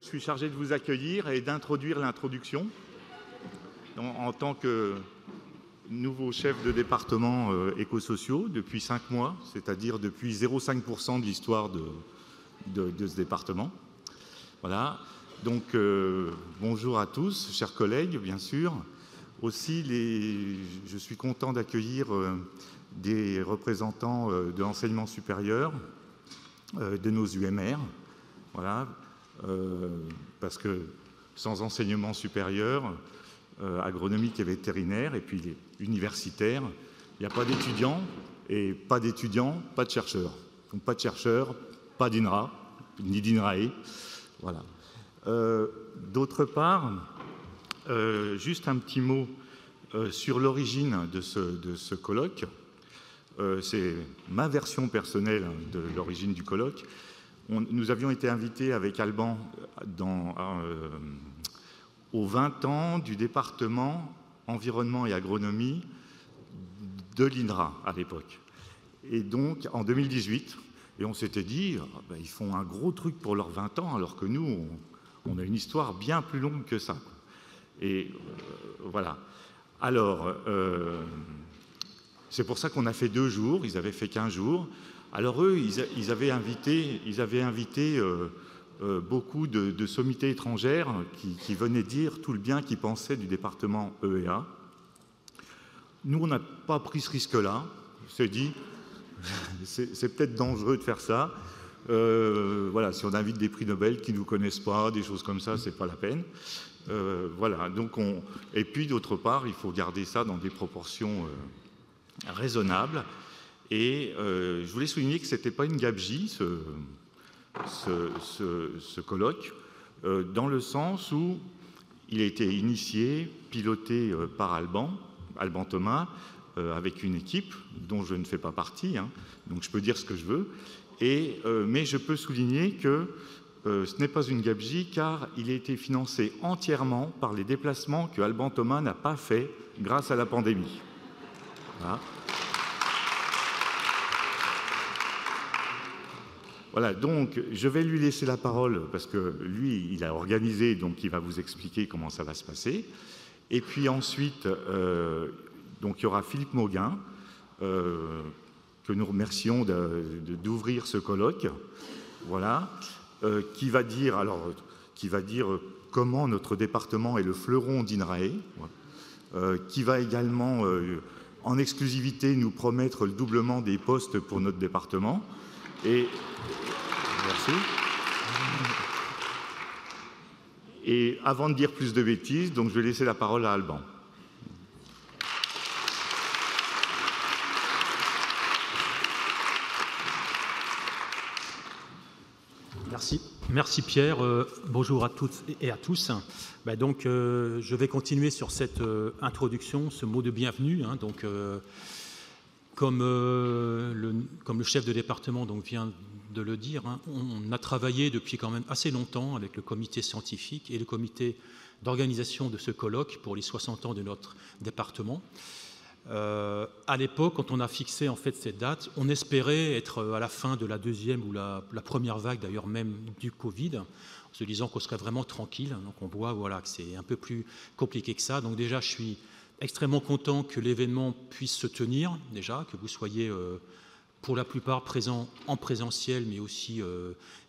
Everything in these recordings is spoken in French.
Je suis chargé de vous accueillir et d'introduire l'introduction en tant que nouveau chef de département éco-sociaux depuis 5 mois, c'est-à-dire depuis 0,5% de l'histoire de ce département. Voilà. Donc, bonjour à tous, chers collègues, bien sûr. Aussi, je suis content d'accueillir des représentants de l'enseignement supérieur, de nos UMR. Voilà. Parce que sans enseignement supérieur, agronomique et vétérinaire, et puis les universitaires, il n'y a pas d'étudiants, et pas d'étudiants, pas de chercheurs. Donc pas de chercheurs, pas d'INRA, ni d'INRAE. Voilà. D'autre part, juste un petit mot sur l'origine de ce colloque. C'est ma version personnelle de l'origine du colloque. Nous avions été invités avec Alban aux 20 ans du département environnement et agronomie de l'INRA à l'époque. Et donc en 2018, et on s'était dit, ils font un gros truc pour leurs 20 ans, alors que nous, on a une histoire bien plus longue que ça. Et voilà. Alors, c'est pour ça qu'on a fait 2 jours, ils avaient fait 15 jours. Alors eux, ils avaient invité beaucoup de sommités étrangères qui venaient dire tout le bien qu'ils pensaient du département EEA. Nous, on n'a pas pris ce risque-là. On s'est dit, c'est peut-être dangereux de faire ça. Voilà, si on invite des prix Nobel qui ne nous connaissent pas, des choses comme ça, c'est pas la peine. Voilà. Donc et puis d'autre part, il faut garder ça dans des proportions raisonnables. Et je voulais souligner que ce n'était pas une gabegie, ce colloque, dans le sens où il a été initié, piloté par Alban Thomas, avec une équipe dont je ne fais pas partie, hein, donc je peux dire ce que je veux, mais je peux souligner que ce n'est pas une gabegie, car il a été financé entièrement par les déplacements que Alban Thomas n'a pas fait grâce à la pandémie. Voilà. Voilà, donc je vais lui laisser la parole parce que lui, il a organisé, donc il va vous expliquer comment ça va se passer. Et puis ensuite, donc il y aura Philippe Mauguin, que nous remercions d'ouvrir ce colloque, voilà, qui va dire comment notre département est le fleuron d'INRAE, qui va également, en exclusivité, nous promettre le doublement des postes pour notre département. Et merci. Et avant de dire plus de bêtises, donc je vais laisser la parole à Alban. Merci Pierre. Bonjour à toutes et à tous. Donc, je vais continuer sur cette introduction, ce mot de bienvenue. Hein, donc, comme le chef de département donc, vient de le dire, hein, on a travaillé depuis quand même assez longtemps avec le comité scientifique et le comité d'organisation de ce colloque pour les 60 ans de notre département. À l'époque, quand on a fixé en fait cette date, on espérait être à la fin de la deuxième ou la première vague, d'ailleurs même du Covid, en se disant qu'on serait vraiment tranquille. Donc on voit voilà, que c'est un peu plus compliqué que ça. Donc déjà, je suis extrêmement content que l'événement puisse se tenir, déjà, que vous soyez pour la plupart présents en présentiel, mais aussi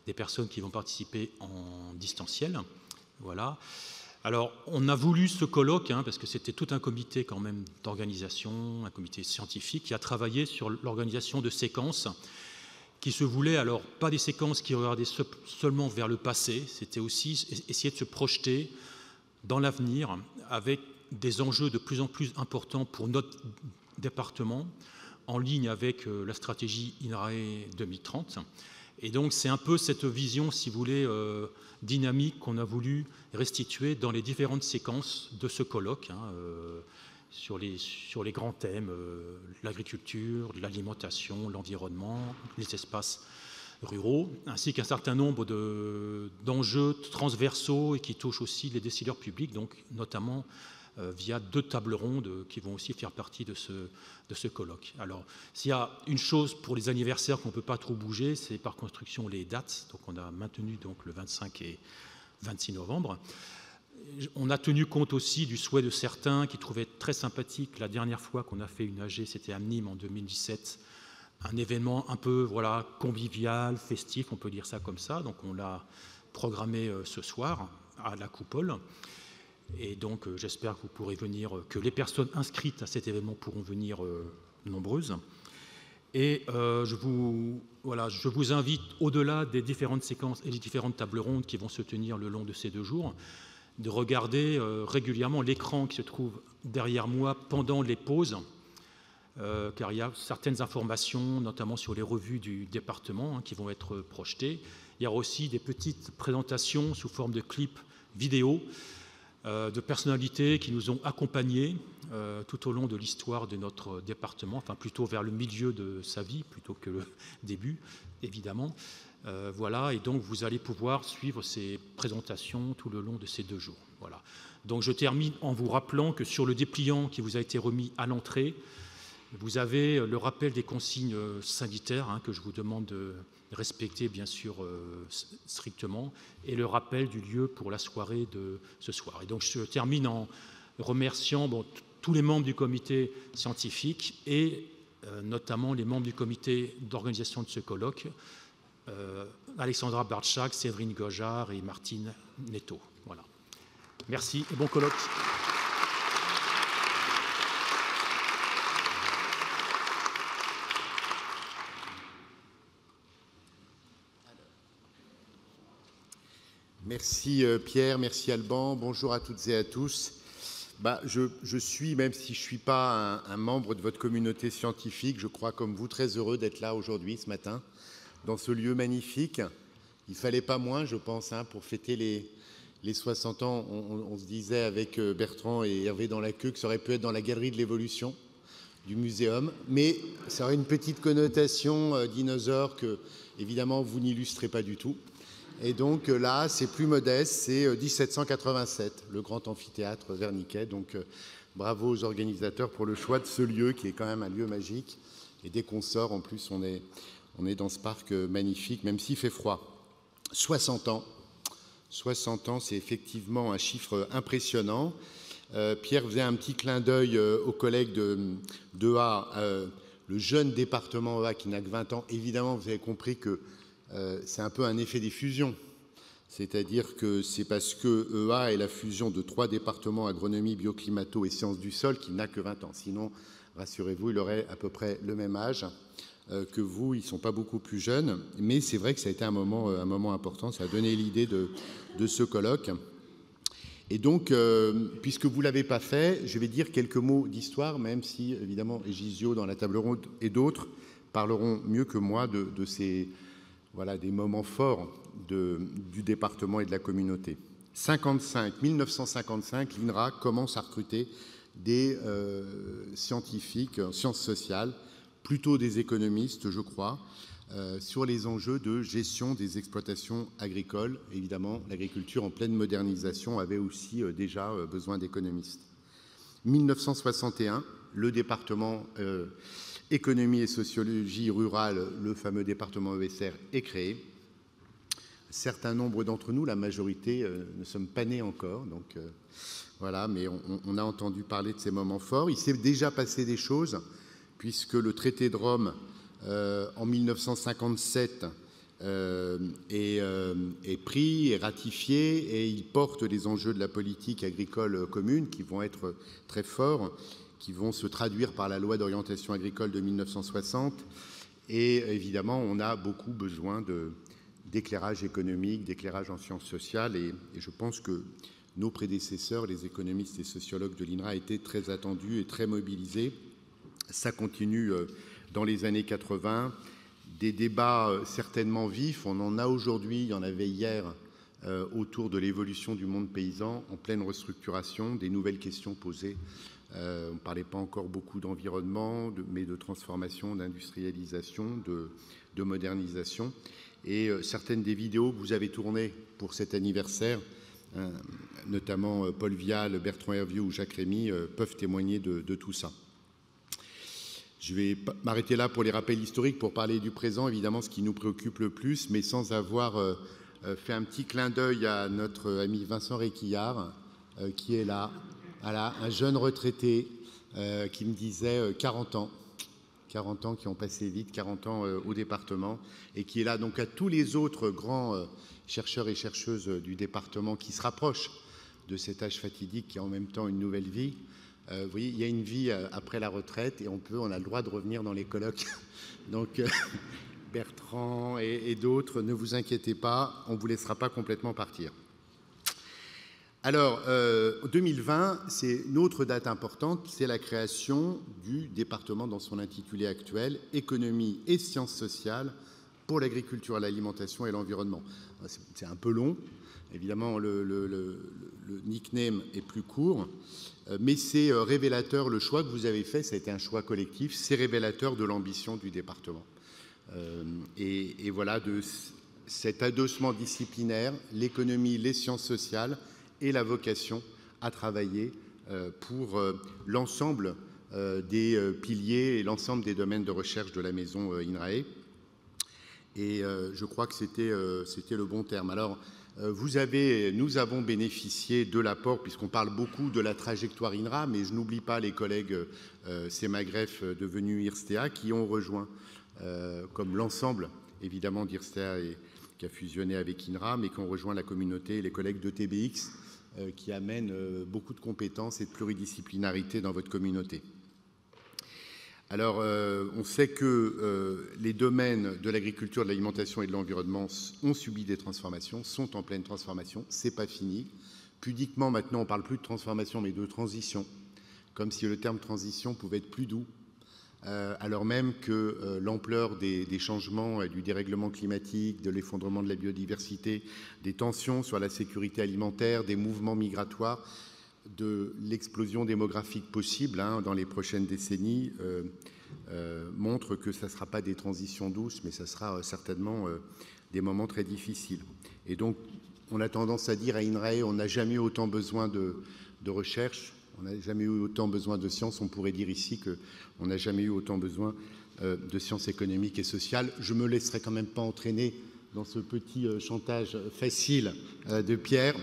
des personnes qui vont participer en distanciel. Voilà. Alors, on a voulu ce colloque, hein, parce que c'était tout un comité quand même d'organisation, un comité scientifique, qui a travaillé sur l'organisation de séquences qui se voulaient, alors, pas des séquences qui regardaient seulement vers le passé, c'était aussi essayer de se projeter dans l'avenir avec des enjeux de plus en plus importants pour notre département, en ligne avec la stratégie INRAE 2030. Et donc, c'est un peu cette vision, si vous voulez, dynamique qu'on a voulu restituer dans les différentes séquences de ce colloque, hein, sur les grands thèmes, l'agriculture, l'alimentation, l'environnement, les espaces ruraux, ainsi qu'un certain nombre d'enjeux transversaux et qui touchent aussi les décideurs publics, donc notamment via 2 tables rondes qui vont aussi faire partie de ce colloque. Alors, s'il y a une chose pour les anniversaires qu'on ne peut pas trop bouger, c'est par construction les dates. Donc, on a maintenu donc, le 25 et 26 novembre. On a tenu compte aussi du souhait de certains qui trouvaient très sympathique la dernière fois qu'on a fait une AG, c'était à Nîmes en 2017, un événement un peu convivial, festif, on peut dire ça comme ça. Donc on l'a programmé ce soir à la Coupole. Et donc j'espère que vous pourrez venir, que les personnes inscrites à cet événement pourront venir nombreuses. Et je vous invite, au-delà des différentes séquences et des différentes tables rondes qui vont se tenir le long de ces 2 jours, de regarder régulièrement l'écran qui se trouve derrière moi pendant les pauses, car il y a certaines informations, notamment sur les revues du département, qui vont être projetées. Il y aura aussi des petites présentations sous forme de clips vidéo de personnalités qui nous ont accompagnés tout au long de l'histoire de notre département, enfin plutôt vers le milieu de sa vie plutôt que le début, évidemment. Voilà, et donc vous allez pouvoir suivre ces présentations tout le long de ces 2 jours. Voilà. Donc je termine en vous rappelant que sur le dépliant qui vous a été remis à l'entrée, vous avez le rappel des consignes sanitaires que je vous demande de respecter bien sûr strictement, et le rappel du lieu pour la soirée de ce soir. Et donc je termine en remerciant tous les membres du comité scientifique et notamment les membres du comité d'organisation de ce colloque, Alexandra Bartschak, Séverine Gojard et Martine Netto. Voilà. Merci et bon colloque. Merci Pierre, merci Alban, bonjour à toutes et à tous. Je suis, même si je ne suis pas un membre de votre communauté scientifique, je crois comme vous très heureux d'être là aujourd'hui, ce matin, dans ce lieu magnifique. Il ne fallait pas moins, je pense, pour fêter les 60 ans. On se disait avec Bertrand et Hervé dans la queue que ça aurait pu être dans la galerie de l'évolution du muséum, mais ça aurait une petite connotation dinosaure que, évidemment, vous n'illustrez pas du tout. Et donc là, c'est plus modeste, c'est 1787, le grand amphithéâtre Verniquet. Donc bravo aux organisateurs pour le choix de ce lieu qui est quand même un lieu magique. Et dès qu'on sort, en plus, on est dans ce parc magnifique, même s'il fait froid. 60 ans, c'est effectivement un chiffre impressionnant. Pierre faisait un petit clin d'œil aux collègues d'EA, le jeune département EA qui n'a que 20 ans. Évidemment, vous avez compris que c'est un peu un effet des fusions. C'est-à-dire que c'est parce que EA est la fusion de 3 départements, agronomie, bioclimato et sciences du sol, qu'il n'a que 20 ans. Sinon, rassurez-vous, il aurait à peu près le même âge que vous. Ils ne sont pas beaucoup plus jeunes. Mais c'est vrai que ça a été un moment important. Ça a donné l'idée de ce colloque. Et donc, puisque vous ne l'avez pas fait, je vais dire quelques mots d'histoire, même si, évidemment, Egisio, dans la table ronde, et d'autres parleront mieux que moi de ces... Voilà des moments forts du département et de la communauté. 1955, l'INRA commence à recruter des scientifiques en sciences sociales, plutôt des économistes, je crois, sur les enjeux de gestion des exploitations agricoles. Évidemment, l'agriculture en pleine modernisation avait aussi déjà besoin d'économistes. 1961, le département économie et sociologie rurale, le fameux département ESR, est créé. Un certain nombre d'entre nous, la majorité, ne sommes pas nés encore. Donc voilà, mais on a entendu parler de ces moments forts. Il s'est déjà passé des choses, puisque le traité de Rome, en 1957, est pris, est ratifié, et il porte les enjeux de la politique agricole commune qui vont être très forts, qui vont se traduire par la loi d'orientation agricole de 1960. Et évidemment, on a beaucoup besoin d'éclairage économique, d'éclairage en sciences sociales. Et je pense que nos prédécesseurs, les économistes et sociologues de l'INRA, étaient très attendus et très mobilisés. Ça continue dans les années 80. Des débats certainement vifs. On en a aujourd'hui, il y en avait hier, autour de l'évolution du monde paysan en pleine restructuration, des nouvelles questions posées. On ne parlait pas encore beaucoup d'environnement, mais de transformation, d'industrialisation, de modernisation. Et certaines des vidéos que vous avez tournées pour cet anniversaire, notamment Paul Vial, Bertrand Hervieux ou Jacques Rémy, peuvent témoigner de tout ça. Je vais m'arrêter là pour les rappels historiques, pour parler du présent, évidemment, ce qui nous préoccupe le plus, mais sans avoir fait un petit clin d'œil à notre ami Vincent Réquillard, qui est là, voilà, un jeune retraité qui me disait 40 ans qui ont passé vite, 40 ans au département, et qui est là donc à tous les autres grands chercheurs et chercheuses du département qui se rapprochent de cet âge fatidique qui est en même temps une nouvelle vie. Vous voyez, il y a une vie après la retraite et on a le droit de revenir dans les colloques. Donc Bertrand et d'autres, ne vous inquiétez pas, on ne vous laissera pas complètement partir. Alors, 2020, c'est une autre date importante, c'est la création du département dans son intitulé actuel, Économie et sciences sociales pour l'agriculture, l'alimentation et l'environnement. C'est un peu long, évidemment le nickname est plus court, mais c'est révélateur, le choix que vous avez fait, ça a été un choix collectif, c'est révélateur de l'ambition du département. Et voilà, de cet adossement disciplinaire, l'économie, les sciences sociales, et la vocation à travailler pour l'ensemble des piliers et l'ensemble des domaines de recherche de la maison INRAE. Et je crois que c'était le bon terme. Alors, nous avons bénéficié de l'apport, puisqu'on parle beaucoup de la trajectoire INRA, mais je n'oublie pas les collègues CEMAGREF devenus IRSTEA qui ont rejoint, comme l'ensemble évidemment d'IRSTEA qui a fusionné avec INRA, mais qui ont rejoint la communauté, les collègues de TBX, qui amènent beaucoup de compétences et de pluridisciplinarité dans votre communauté. Alors, on sait que les domaines de l'agriculture, de l'alimentation et de l'environnement ont subi des transformations, sont en pleine transformation, c'est pas fini. Pudiquement, maintenant, on ne parle plus de transformation, mais de transition, comme si le terme transition pouvait être plus doux, alors même que l'ampleur des changements et du dérèglement climatique, de l'effondrement de la biodiversité, des tensions sur la sécurité alimentaire, des mouvements migratoires, de l'explosion démographique possible dans les prochaines décennies montrent que ça ne sera pas des transitions douces, mais ça sera certainement des moments très difficiles. Et donc, on a tendance à dire à INRAE, on n'a jamais eu autant besoin de recherche, on n'a jamais eu autant besoin de sciences. On pourrait dire ici qu'on n'a jamais eu autant besoin de sciences économiques et sociales. Je ne me laisserai quand même pas entraîner dans ce petit chantage facile de Pierre,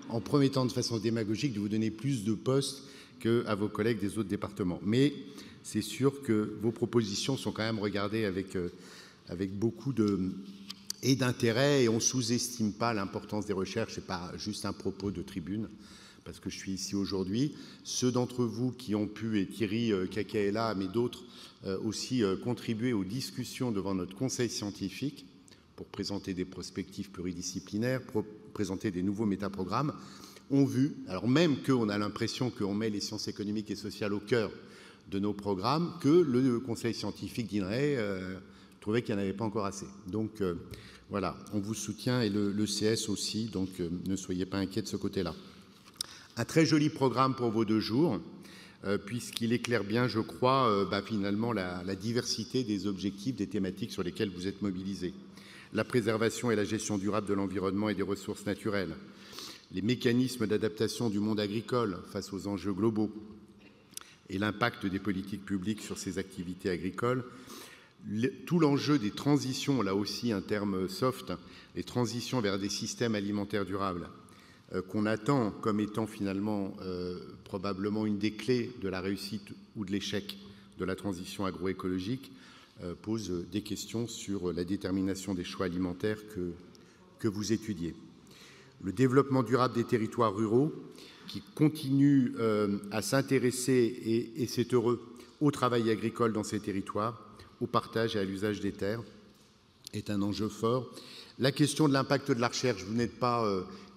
en promettant de façon démagogique de vous donner plus de postes qu'à vos collègues des autres départements. Mais c'est sûr que vos propositions sont quand même regardées avec beaucoup d'intérêt, et on ne sous-estime pas l'importance des recherches. Ce n'est pas juste un propos de tribune, parce que je suis ici aujourd'hui. Ceux d'entre vous qui ont pu, et Thierry Caquet est là, mais d'autres aussi, contribuer aux discussions devant notre conseil scientifique pour présenter des perspectives pluridisciplinaires, pour présenter des nouveaux métaprogrammes, ont vu, alors même qu'on a l'impression qu'on met les sciences économiques et sociales au cœur de nos programmes, que le conseil scientifique d'INRAE trouvait qu'il n'y en avait pas encore assez. Donc voilà, on vous soutient, et le CS aussi, donc ne soyez pas inquiets de ce côté-là. Un très joli programme pour vos 2 jours, puisqu'il éclaire bien, je crois, finalement la diversité des objectifs, des thématiques sur lesquelles vous êtes mobilisés. La préservation et la gestion durable de l'environnement et des ressources naturelles, les mécanismes d'adaptation du monde agricole face aux enjeux globaux et l'impact des politiques publiques sur ces activités agricoles, tout l'enjeu des transitions, là aussi un terme soft, les transitions vers des systèmes alimentaires durables, qu'on attend comme étant finalement probablement une des clés de la réussite ou de l'échec de la transition agroécologique, pose des questions sur la détermination des choix alimentaires que vous étudiez. Le développement durable des territoires ruraux, qui continue à s'intéresser, et c'est heureux, au travail agricole dans ces territoires, au partage et à l'usage des terres, est un enjeu fort. La question de l'impact de la recherche, vous n'êtes pas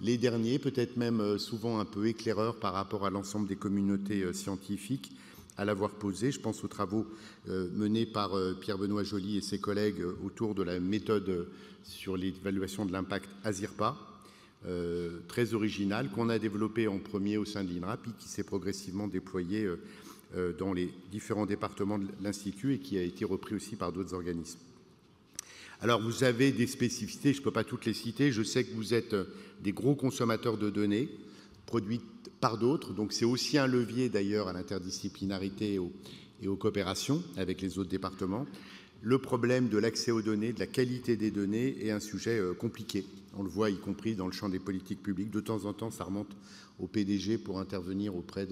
les derniers, peut-être même souvent un peu éclaireurs par rapport à l'ensemble des communautés scientifiques à l'avoir posée. Je pense aux travaux menés par Pierre-Benoît Joly et ses collègues autour de la méthode sur l'évaluation de l'impact ASIRPA, très originale, qu'on a développée en premier au sein de l'INRA, puis qui s'est progressivement déployée dans les différents départements de l'Institut et qui a été repris aussi par d'autres organismes. Alors, vous avez des spécificités, je ne peux pas toutes les citer. Je sais que vous êtes des gros consommateurs de données produites par d'autres. Donc, c'est aussi un levier, d'ailleurs, à l'interdisciplinarité et aux coopérations avec les autres départements. le problème de l'accès aux données, de la qualité des données est un sujet compliqué. On le voit y compris dans le champ des politiques publiques. De temps en temps, ça remonte au PDG pour intervenir auprès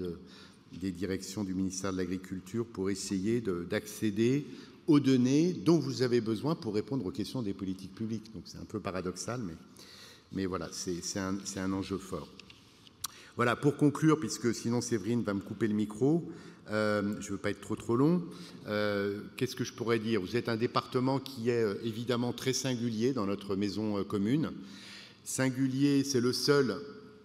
des directions du ministère de l'Agriculture pour essayer d'accéder aux données dont vous avez besoin pour répondre aux questions des politiques publiques. Donc c'est un peu paradoxal, mais voilà, c'est un enjeu fort. Voilà, pour conclure, puisque sinon Séverine va me couper le micro, je ne veux pas être trop long, qu'est-ce que je pourrais dire? Vous êtes un département qui est évidemment très singulier dans notre maison commune. Singulier, c'est le seul,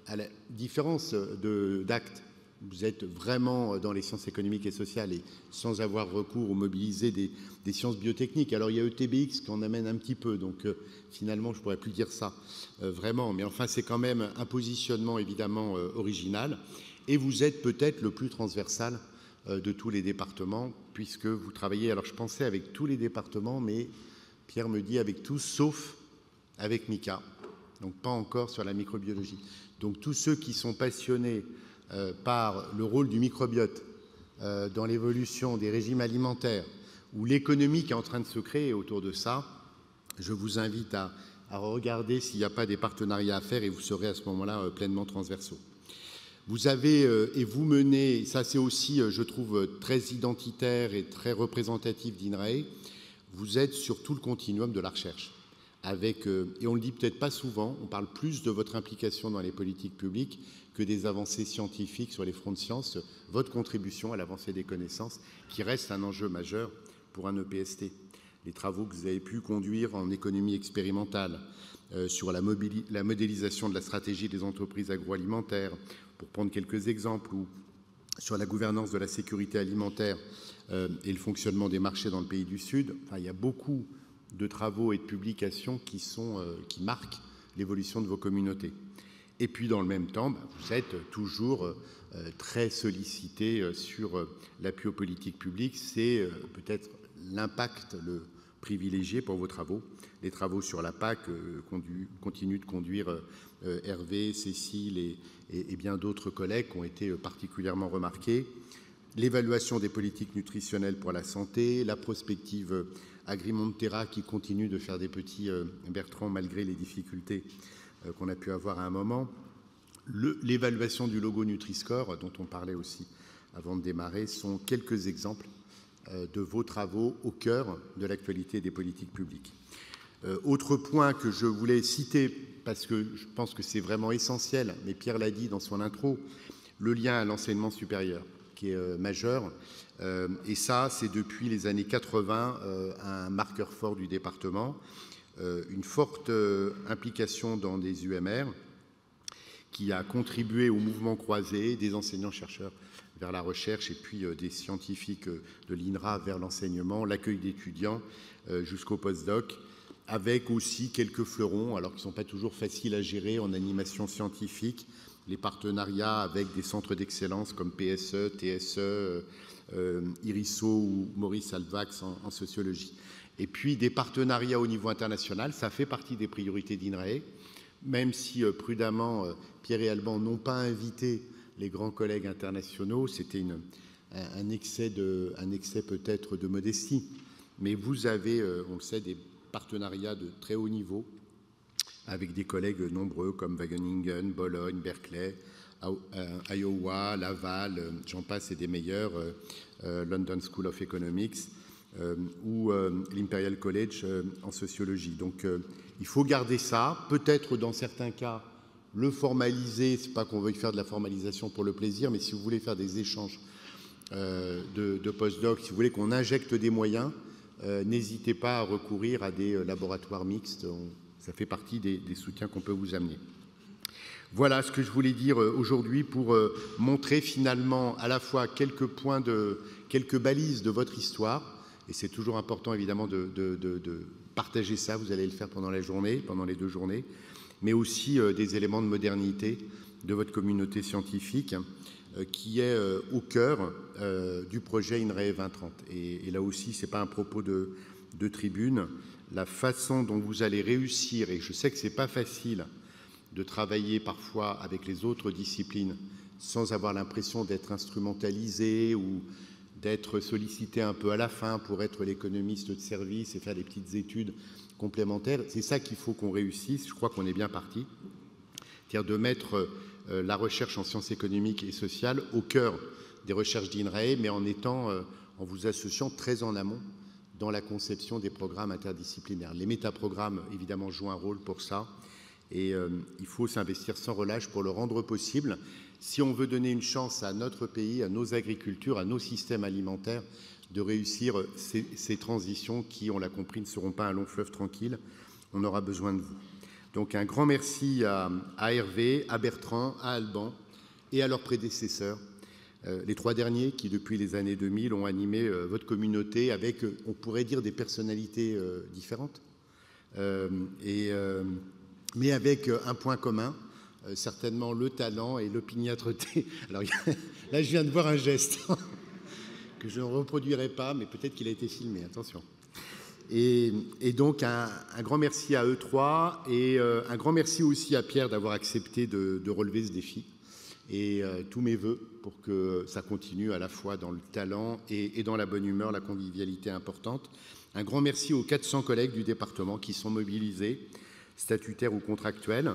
à la différence d'Actes. Vous êtes vraiment dans les sciences économiques et sociales et sans avoir recours ou mobiliser des sciences biotechniques. Alors il y a ETBX qui en amène un petit peu, donc finalement je ne pourrais plus dire ça vraiment, mais enfin c'est quand même un positionnement évidemment original et vous êtes peut-être le plus transversal de tous les départements puisque vous travaillez, alors je pensais avec tous les départements, mais Pierre me dit avec tous sauf avec Mika, donc pas encore sur la microbiologie. Donc tous ceux qui sont passionnés par le rôle du microbiote dans l'évolution des régimes alimentaires ou l'économie qui est en train de se créer autour de ça, je vous invite à regarder s'il n'y a pas des partenariats à faire et vous serez à ce moment-là pleinement transversaux. Vous avez et vous menez, ça c'est aussi, je trouve, très identitaire et très représentatif d'INRAE, vous êtes sur tout le continuum de la recherche. Avec, et on ne le dit peut-être pas souvent, on parle plus de votre implication dans les politiques publiques que des avancées scientifiques sur les fronts de sciences, votre contribution à l'avancée des connaissances, qui reste un enjeu majeur pour un EPST. Les travaux que vous avez pu conduire en économie expérimentale, sur la modélisation de la stratégie des entreprises agroalimentaires, pour prendre quelques exemples, ou sur la gouvernance de la sécurité alimentaire et le fonctionnement des marchés dans le pays du Sud. Enfin, il y a beaucoup de travaux et de publications qui marquent l'évolution de vos communautés. Et puis, dans le même temps, vous êtes toujours très sollicité sur l'appui aux politiques publiques. C'est peut-être l'impact le privilégié pour vos travaux. Les travaux sur la PAC continuent de conduire Hervé, Cécile et bien d'autres collègues qui ont été particulièrement remarqués. L'évaluation des politiques nutritionnelles pour la santé, la prospective Agrimonterra qui continue de faire des petits Bertrand malgré les difficultés qu'on a pu avoir à un moment, l'évaluation du logo Nutri-Score, dont on parlait aussi avant de démarrer, sont quelques exemples de vos travaux au cœur de l'actualité des politiques publiques. Autre point que je voulais citer, parce que je pense que c'est vraiment essentiel, mais Pierre l'a dit dans son intro, le lien à l'enseignement supérieur, qui est majeur, et ça, c'est depuis les années 80 un marqueur fort du département. Une forte implication dans des UMR qui a contribué au mouvement croisé des enseignants-chercheurs vers la recherche et puis des scientifiques de l'INRA vers l'enseignement, l'accueil d'étudiants jusqu'au postdoc, avec aussi quelques fleurons, alors qu'ils ne sont pas toujours faciles à gérer en animation scientifique, les partenariats avec des centres d'excellence comme PSE, TSE, IRISO ou Maurice Alvax en sociologie. Et puis des partenariats au niveau international, ça fait partie des priorités d'INRAE, même si prudemment Pierre et Alban n'ont pas invité les grands collègues internationaux, c'était un excès peut-être de modestie, mais vous avez, on le sait, des partenariats de très haut niveau avec des collègues nombreux comme Wageningen, Bologne, Berkeley, Iowa, Laval, j'en passe et des meilleurs, London School of Economics, ou l'Imperial College en sociologie. Donc il faut garder ça, peut-être dans certains cas le formaliser, c'est pas qu'on veuille faire de la formalisation pour le plaisir, mais si vous voulez faire des échanges de post-doc, si vous voulez qu'on injecte des moyens, n'hésitez pas à recourir à des laboratoires mixtes, ça fait partie des soutiens qu'on peut vous amener. Voilà ce que je voulais dire aujourd'hui pour montrer finalement à la fois quelques balises de votre histoire, et c'est toujours important évidemment de partager ça, vous allez le faire pendant la journée, pendant les 2 journées, mais aussi des éléments de modernité de votre communauté scientifique qui est au cœur du projet INRAE 2030. Et là aussi, ce n'est pas un propos de tribune, la façon dont vous allez réussir, et je sais que ce n'est pas facile de travailler parfois avec les autres disciplines sans avoir l'impression d'être instrumentalisé ou d'être sollicité un peu à la fin pour être l'économiste de service et faire des petites études complémentaires. C'est ça qu'il faut qu'on réussisse. Je crois qu'on est bien parti. C'est-à-dire de mettre la recherche en sciences économiques et sociales au cœur des recherches d'INRAE, mais en vous associant très en amont dans la conception des programmes interdisciplinaires. Les métaprogrammes, évidemment, jouent un rôle pour ça, et il faut s'investir sans relâche pour le rendre possible. Si on veut donner une chance à notre pays, à nos agricultures, à nos systèmes alimentaires, de réussir ces transitions qui, on l'a compris, ne seront pas un long fleuve tranquille, on aura besoin de vous. Donc un grand merci à Hervé, à Bertrand, à Alban et à leurs prédécesseurs, les 3 derniers qui, depuis les années 2000, ont animé votre communauté avec, on pourrait dire, des personnalités différentes, mais avec un point commun, certainement le talent et l'opiniâtreté. Alors là, je viens de voir un geste que je ne reproduirai pas, mais peut-être qu'il a été filmé, attention. Et donc, un grand merci à eux 3 et un grand merci aussi à Pierre d'avoir accepté de relever ce défi. Et tous mes voeux pour que ça continue à la fois dans le talent et dans la bonne humeur, la convivialité importante. Un grand merci aux 400 collègues du département qui sont mobilisés, statutaires ou contractuels.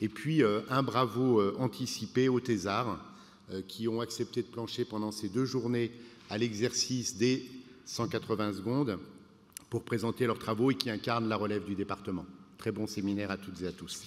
Et puis, un bravo anticipé aux thésards qui ont accepté de plancher pendant ces 2 journées à l'exercice des 180 secondes pour présenter leurs travaux et qui incarnent la relève du département. Très bon séminaire à toutes et à tous.